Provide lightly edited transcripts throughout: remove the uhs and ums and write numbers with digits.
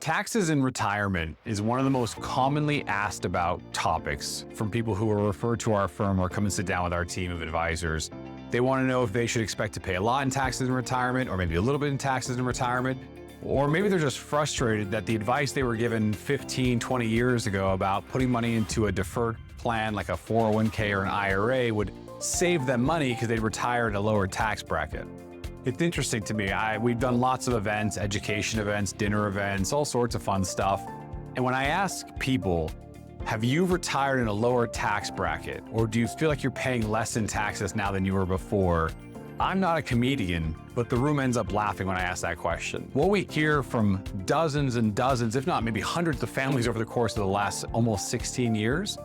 Taxes in retirement is one of the most commonly asked about topics from people who are referred to our firm or come and sit down with our team of advisors. They want to know if they should expect to pay a lot in taxes in retirement, or maybe a little bit in taxes in retirement, or maybe they're just frustrated that the advice they were given 15, 20 years ago about putting money into a deferred plan like a 401k or an IRA would save them money because they'd retire at a lower tax bracket. It's interesting to me. We've done lots of events, education events, dinner events, all sorts of fun stuff. And when I ask people, have you retired in a lower tax bracket, or do you feel like you're paying less in taxes now than you were before? I'm not a comedian, but the room ends up laughing when I ask that question. What we hear from dozens and dozens, if not maybe hundreds of families over the course of the last almost 16 years,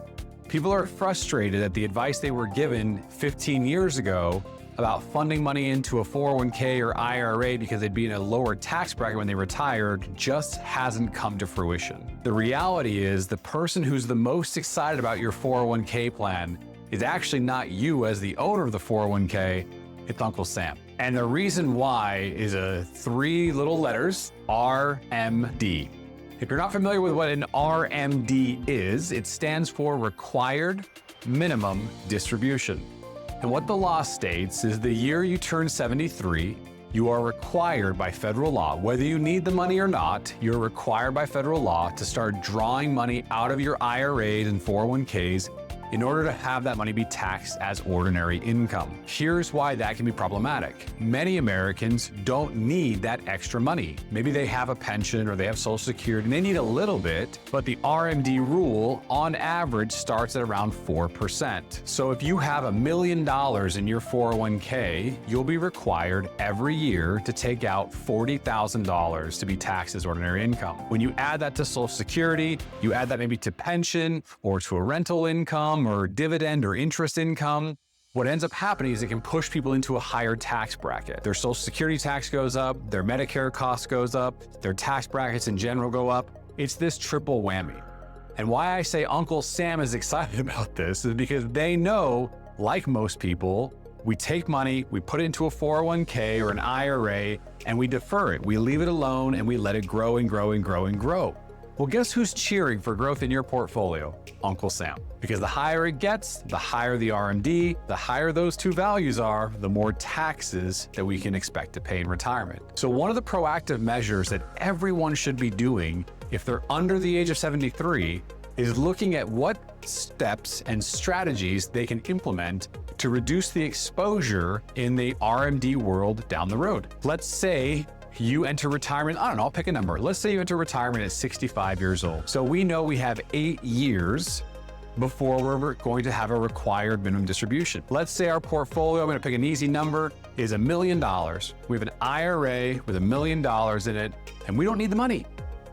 people are frustrated that the advice they were given 15 years ago about funding money into a 401k or IRA because they'd be in a lower tax bracket when they retired just hasn't come to fruition. The reality is the person who's the most excited about your 401k plan is actually not you as the owner of the 401k, it's Uncle Sam. And the reason why is three little letters, RMD. If you're not familiar with what an RMD is, it stands for Required Minimum Distribution. And what the law states is the year you turn 73, you are required by federal law, whether you need the money or not, you're required by federal law to start drawing money out of your IRAs and 401ks in order to have that money be taxed as ordinary income. Here's why that can be problematic. Many Americans don't need that extra money. Maybe they have a pension or they have Social Security and they need a little bit, but the RMD rule on average starts at around 4%. So if you have $1 million in your 401k, you'll be required every year to take out $40,000 to be taxed as ordinary income. When you add that to Social Security, you add that maybe to pension or to a rental income or dividend or interest income, what ends up happening is it can push people into a higher tax bracket. Their Social Security tax goes up, their Medicare cost goes up, their tax brackets in general go up. It's this triple whammy. And why I say Uncle Sam is excited about this is because they know, like most people, we take money, we put it into a 401k or an IRA, and we defer it. We leave it alone and we let it grow and grow and grow and grow. Well, guess who's cheering for growth in your portfolio? Uncle Sam. Because the higher it gets, the higher the RMD, the higher those two values are, the more taxes that we can expect to pay in retirement. So one of the proactive measures that everyone should be doing if they're under the age of 73 is looking at what steps and strategies they can implement to reduce the exposure in the RMD world down the road. Let's say you enter retirement, I don't know, I'll pick a number. Let's say you enter retirement at 65 years old. So we know we have 8 years before we're going to have a required minimum distribution. Let's say our portfolio, I'm gonna pick an easy number, is $1 million. We have an IRA with $1 million in it, and we don't need the money.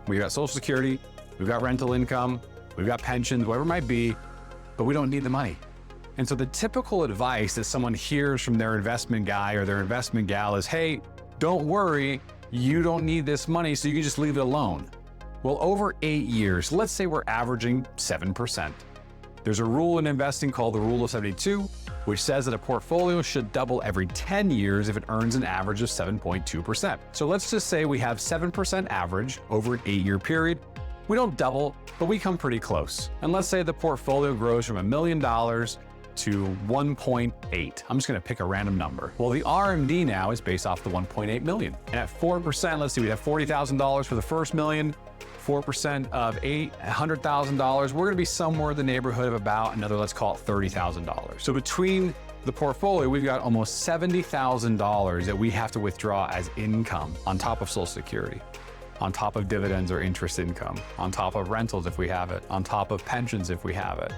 We've got Social Security, we've got rental income, we've got pensions, whatever it might be, but we don't need the money. And so the typical advice that someone hears from their investment guy or their investment gal is, hey, don't worry, you don't need this money, so you can just leave it alone. Well, over 8 years, let's say we're averaging 7%. There's a rule in investing called the Rule of 72, which says that a portfolio should double every 10 years if it earns an average of 7.2%. So let's just say we have 7% average over an 8-year period. We don't double, but we come pretty close. And let's say the portfolio grows from $1 million to 1.8. I'm just gonna pick a random number. Well, the RMD now is based off the 1.8 million. And at 4%, let's see, we have $40,000 for the first million, 4% of $100,000, we're gonna be somewhere in the neighborhood of about another, let's call it $30,000. So between the portfolio, we've got almost $70,000 that we have to withdraw as income on top of Social Security, on top of dividends or interest income, on top of rentals if we have it, on top of pensions if we have it.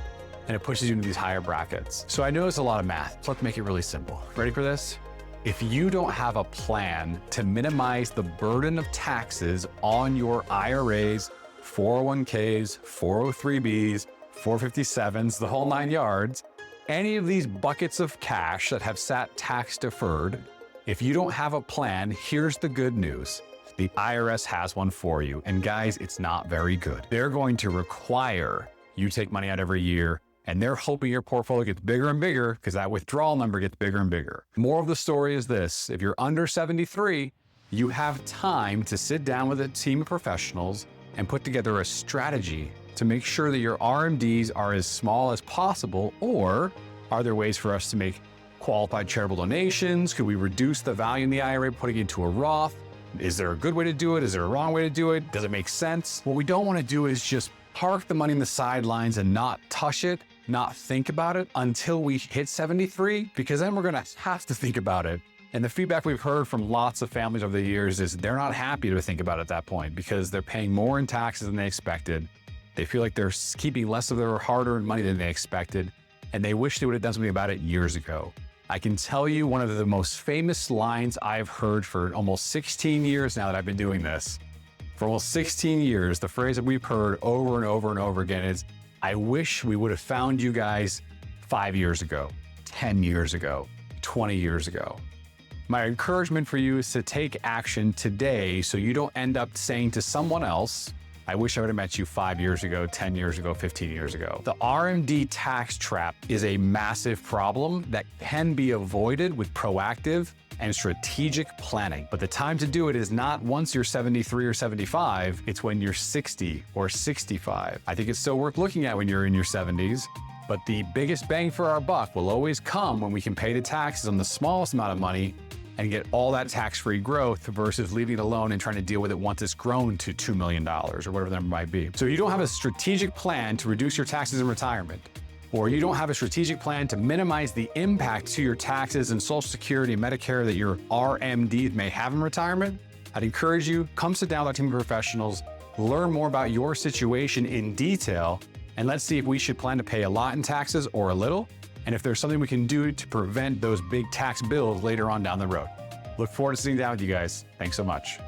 And it pushes you into these higher brackets. So I know it's a lot of math, so let's make it really simple. Ready for this? If you don't have a plan to minimize the burden of taxes on your IRAs, 401ks, 403bs, 457s, the whole 9 yards, any of these buckets of cash that have sat tax deferred, if you don't have a plan, here's the good news. The IRS has one for you. And guys, it's not very good. They're going to require you take money out every year, and they're hoping your portfolio gets bigger and bigger because that withdrawal number gets bigger and bigger. More of the story is this: if you're under 73, you have time to sit down with a team of professionals and put together a strategy to make sure that your RMDs are as small as possible? Or are there ways for us to make qualified charitable donations? Could we reduce the value in the IRA, putting it into a Roth? Is there a good way to do it? Is there a wrong way to do it? Does it make sense? What we don't want to do is just park the money in the sidelines and not touch it, not think about it until we hit 73, because then we're going to have to think about it. And the feedback we've heard from lots of families over the years is they're not happy to think about it at that point because they're paying more in taxes than they expected. They feel like they're keeping less of their hard-earned money than they expected, and they wish they would have done something about it years ago. I can tell you one of the most famous lines I've heard for almost 16 years now that I've been doing this. For almost 16 years, the phrase that we've heard over and over and over again is, I wish we would have found you guys 5 years ago, 10 years ago, 20 years ago. My encouragement for you is to take action today so you don't end up saying to someone else, I wish I would have met you 5 years ago, 10 years ago, 15 years ago. The RMD tax trap is a massive problem that can be avoided with proactive and strategic planning. But the time to do it is not once you're 73 or 75, it's when you're 60 or 65. I think it's still worth looking at when you're in your 70s, but the biggest bang for our buck will always come when we can pay the taxes on the smallest amount of money and get all that tax-free growth versus leaving it alone and trying to deal with it once it's grown to $2 million or whatever the number might be. So you don't have a strategic plan to reduce your taxes in retirement, or you don't have a strategic plan to minimize the impact to your taxes and Social Security and Medicare that your RMDs may have in retirement, I'd encourage you, come sit down with our team of professionals, learn more about your situation in detail, and let's see if we should plan to pay a lot in taxes or a little, and if there's something we can do to prevent those big tax bills later on down the road. Look forward to sitting down with you guys. Thanks so much.